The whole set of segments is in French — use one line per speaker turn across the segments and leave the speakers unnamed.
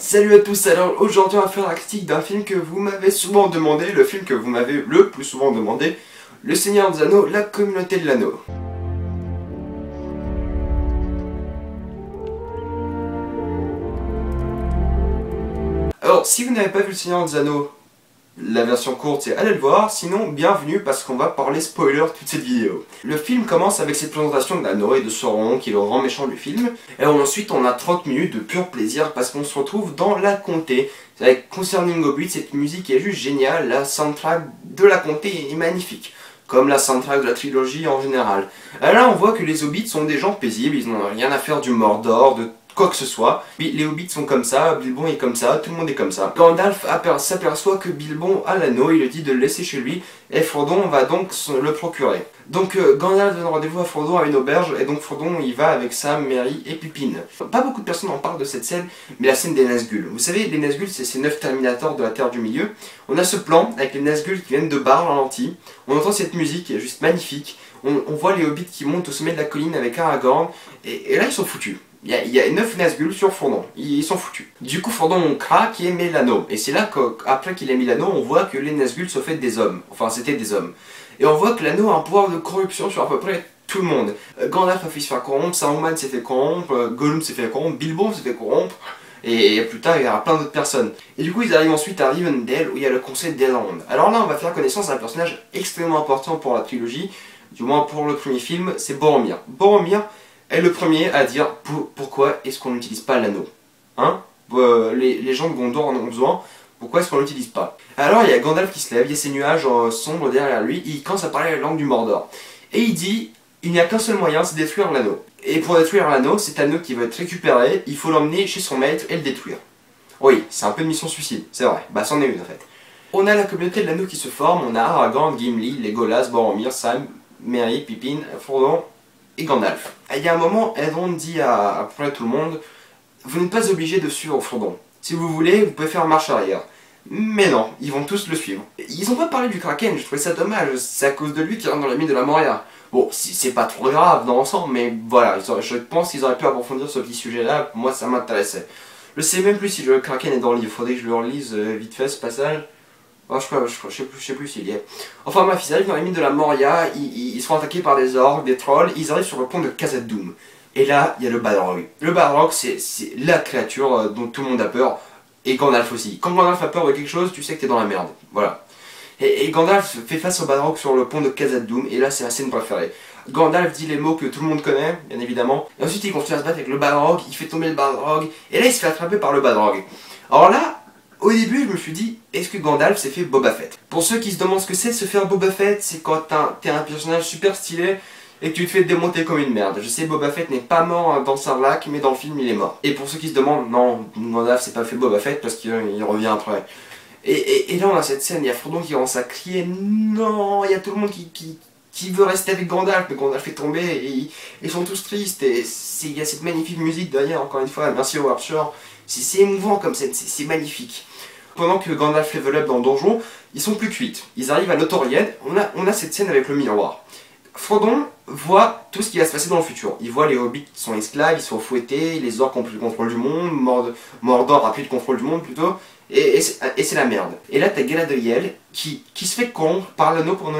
Salut à tous, alors aujourd'hui on va faire la critique d'un film que vous m'avez souvent demandé, le film que vous m'avez le plus souvent demandé, Le Seigneur des Anneaux, la communauté de l'anneau. Alors si vous n'avez pas vu Le Seigneur des Anneaux, la version courte c'est allez le voir, sinon bienvenue parce qu'on va parler spoiler toute cette vidéo. Le film commence avec cette présentation de l'anneau et de Sauron qui est le grand méchant du film, et ensuite on a 30 minutes de pur plaisir parce qu'on se retrouve dans la comté. Avec Concerning Hobbit, cette musique est juste géniale, la soundtrack de la comté est magnifique, comme la soundtrack de la trilogie en général. Alors là on voit que les hobbits sont des gens paisibles, ils n'ont rien à faire du Mordor, de quoi que ce soit. Les hobbits sont comme ça, Bilbon est comme ça, tout le monde est comme ça. Gandalf s'aperçoit que Bilbon a l'anneau, il lui dit de le laisser chez lui, et Frodon va donc le procurer. Donc Gandalf donne rendez-vous à Frodon à une auberge, et donc Frodon y va avec Sam, Merry et Pippin. Pas beaucoup de personnes en parlent de cette scène, mais la scène des Nazgûl. Vous savez, les Nazgûl, c'est ces 9 Terminators de la Terre du Milieu. On a ce plan avec les Nazgûl qui viennent de Bar en lentille, on entend cette musique qui est juste magnifique, on voit les hobbits qui montent au sommet de la colline avec Aragorn, et là ils sont foutus. Il y a 9 Nazgûl sur Frodon, ils sont foutus. Du coup Frodon craque et met l'anneau. Et c'est là qu'après qu'il a mis l'anneau, on voit que les Nazgûl sont faits des hommes. Enfin c'était des hommes. Et on voit que l'anneau a un pouvoir de corruption sur à peu près tout le monde. Gandalf a fait se faire corrompre, Saruman s'est fait corrompre, Gollum s'est fait corrompre, Bilbo s'est fait corrompre. Et plus tard il y aura plein d'autres personnes. Et du coup ils arrivent ensuite à Rivendell où il y a le conseil d'Elrond. Alors là on va faire connaissance d'un personnage extrêmement important pour la trilogie. Du moins pour le premier film, c'est Boromir. Boromir est le premier à dire pourquoi est-ce qu'on n'utilise pas l'anneau. Hein, les gens de Gondor en ont besoin, pourquoi est-ce qu'on l'utilise pas? Alors il y a Gandalf qui se lève, il y a ces nuages sombres derrière lui, il commence à parler la langue du Mordor. Et il dit, il n'y a qu'un seul moyen, c'est détruire l'anneau. Et pour détruire l'anneau, cet anneau qui va être récupéré, il faut l'emmener chez son maître et le détruire. Oui, c'est un peu une mission suicide, c'est vrai, bah c'en est une en fait. On a la communauté de l'anneau qui se forme, on a Aragorn, Gimli, Legolas, Boromir, Sam, Merry, Pippin, Frodon et Gandalf. Il y a un moment, Elrond dit à peu près tout le monde, vous n'êtes pas obligé de suivre Frodon. Si vous voulez, vous pouvez faire marche arrière. Mais non, ils vont tous le suivre. Ils ont pas parlé du Kraken, je trouvais ça dommage, c'est à cause de lui qu'il rentre dans la mine de la Moria. Bon, c'est pas trop grave dans l'ensemble, mais voilà, je pense qu'ils auraient pu approfondir ce petit sujet-là, moi ça m'intéressait. Je sais même plus si le Kraken est dans le livre, faudrait que je le relise vite fait ce passage. Oh, je sais plus s'il y est. Enfin bref, ils arrivent dans la mine de la Moria, ils sont attaqués par des orques, des trolls, ils arrivent sur le pont de Khazad-dûm. Et là, il y a le Balrog. Le Balrog, c'est la créature dont tout le monde a peur, et Gandalf aussi. Quand Gandalf a peur de quelque chose, tu sais que t'es dans la merde. Voilà. Et Gandalf fait face au Balrog sur le pont de Khazad-dûm, et là c'est la scène préférée. Gandalf dit les mots que tout le monde connaît, bien évidemment, et ensuite il continue à se battre avec le Balrog, il fait tomber le Balrog, et là il se fait attraper par le Balrog. Alors là, au début, je me suis dit, est-ce que Gandalf s'est fait Boba Fett? Pour ceux qui se demandent ce que c'est de se faire Boba Fett, c'est quand t'es un personnage super stylé et que tu te fais démonter comme une merde. Je sais, Boba Fett n'est pas mort dans Sarlacc, mais dans le film, il est mort. Et pour ceux qui se demandent, non, Gandalf s'est pas fait Boba Fett parce qu'il revient après. Et là, on a cette scène, il y a Frodon qui commence à crier, non, il y a tout le monde qui veut rester avec Gandalf, mais Gandalf est tombé et ils sont tous tristes. Et il y a cette magnifique musique derrière, encore une fois, merci Howard Shore. C'est émouvant comme scène, c'est magnifique. Pendant que Gandalf level up dans le donjon, ils sont plus cuites. Ils arrivent à Lothlórien, on a cette scène avec le miroir. Frodon voit tout ce qui va se passer dans le futur. Il voit les hobbits qui sont esclaves, ils sont fouettés, les orques ont plus le contrôle du monde, Mordor a plus le contrôle du monde plutôt, et c'est la merde. Et là t'as Galadriel qui se fait corrompre par l'anneau pendant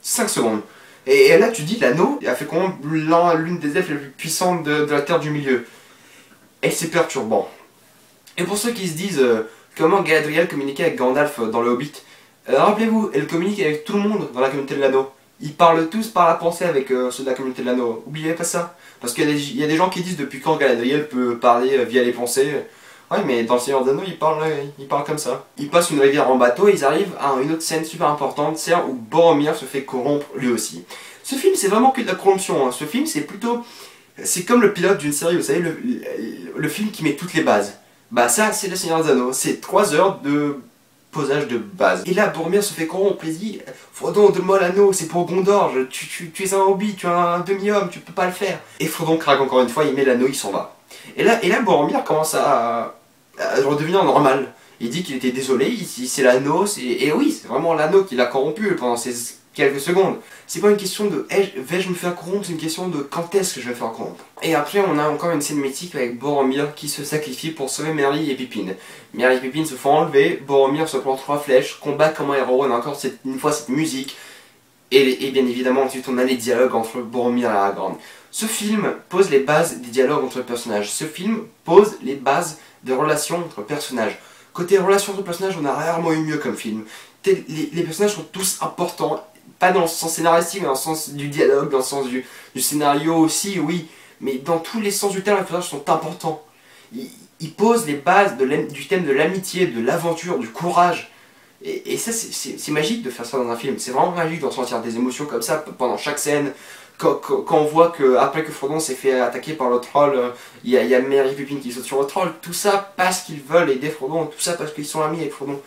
5 secondes. Et là tu dis l'anneau a fait corrompre l'une des elfes les plus puissantes de la Terre du Milieu. Et c'est perturbant. Et pour ceux qui se disent comment Galadriel communiquait avec Gandalf dans le Hobbit, rappelez-vous, elle communique avec tout le monde dans la communauté de l'anneau. Ils parlent tous par la pensée avec ceux de la communauté de l'anneau. Oubliez pas ça. Parce qu'il y a des gens qui disent depuis quand Galadriel peut parler via les pensées. Ouais, mais dans le Seigneur des Anneaux, ils parlent comme ça. Ils passent une rivière en bateau et ils arrivent à une autre scène super importante, c'est où Boromir se fait corrompre lui aussi. Ce film, c'est vraiment que de la corruption. Hein. Ce film, c'est plutôt... C'est comme le pilote d'une série, vous savez, le film qui met toutes les bases. Bah ça, c'est le Seigneur des Anneaux. C'est 3 heures de posage de base. Et là, Boromir se fait corrompre, il dit Frodon, donne-moi l'anneau, c'est pour Gondor, tu es un hobbit, tu es un demi-homme, tu peux pas le faire. Et Frodon craque encore une fois, il met l'anneau, il s'en va. Et là Boromir commence à redevenir normal. Il dit qu'il était désolé, c'est l'anneau, et oui, c'est vraiment l'anneau qui l'a corrompu pendant ces quelques secondes. C'est pas une question de vais-je me faire corrompre, c'est une question de quand est-ce que je vais me faire corrompre. Et après on a encore une scène mythique avec Boromir qui se sacrifie pour sauver Merry et Pippin. Merry et Pippin se font enlever, Boromir se prend 3 flèches, combat comme un héros, on a encore une fois cette musique. Et bien évidemment ensuite on a les dialogues entre Boromir et Aragorn. Ce film pose les bases des dialogues entre les personnages. Ce film pose les bases des relations entre personnages. Côté relations entre personnages, on a rarement eu mieux comme film. Les personnages sont tous importants, pas dans le sens scénaristique, mais dans le sens du dialogue, dans le sens du scénario aussi, oui. Mais dans tous les sens du terme, les personnages sont importants. Ils posent les bases du thème de l'amitié, de l'aventure, du courage. Et ça, c'est magique de faire ça dans un film. C'est vraiment magique de ressentir des émotions comme ça pendant chaque scène. Quand on voit qu'après que Frodon s'est fait attaquer par le troll, il y a Merry et Pippin qui sautent sur le troll. Tout ça parce qu'ils veulent aider Frodon. Tout ça parce qu'ils sont amis avec Frodon.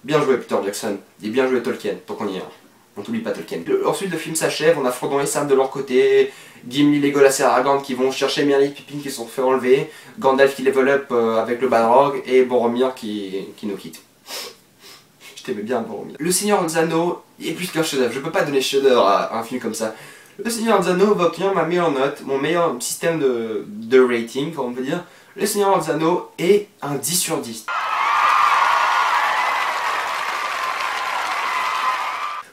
Bien joué Peter Jackson. Et bien joué Tolkien, tant qu'on y est. On t'oublie pas Tolkien. Ensuite le film s'achève, on a Frodon et Sam de leur côté, Gimli, Legolas et Aragorn qui vont chercher Merry et Pippin qui se sont fait enlever, Gandalf qui level up avec le Balrog et Boromir qui nous quitte. Je t'aimais bien Boromir. Le Seigneur des Anneaux est plus qu'un chef-d'œuvre, je peux pas donner chef-d'œuvre à un film comme ça. Le Seigneur des Anneaux va obtenir ma meilleure note, mon meilleur système de rating, comme on peut dire. Le Seigneur des Anneaux est un 10 sur 10.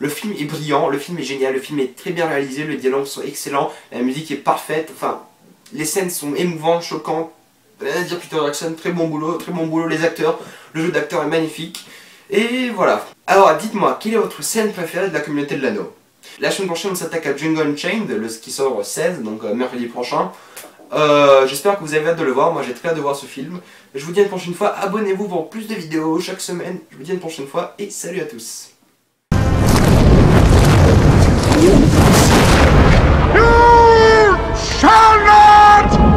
Le film est brillant, le film est génial, le film est très bien réalisé, les dialogues sont excellents, la musique est parfaite, enfin, les scènes sont émouvantes, choquantes, dire Peter Jackson, très bon boulot, les acteurs, le jeu d'acteur est magnifique, et voilà. Alors dites-moi, quelle est votre scène préférée de la communauté de l'anneau? La semaine prochaine on s'attaque à Django Unchained, qui sort 16, donc mercredi prochain. J'espère que vous avez hâte de le voir, moi j'ai très hâte de voir ce film. Je vous dis à une prochaine fois, abonnez-vous pour plus de vidéos chaque semaine, je vous dis à une prochaine fois, et salut à tous.
You shall not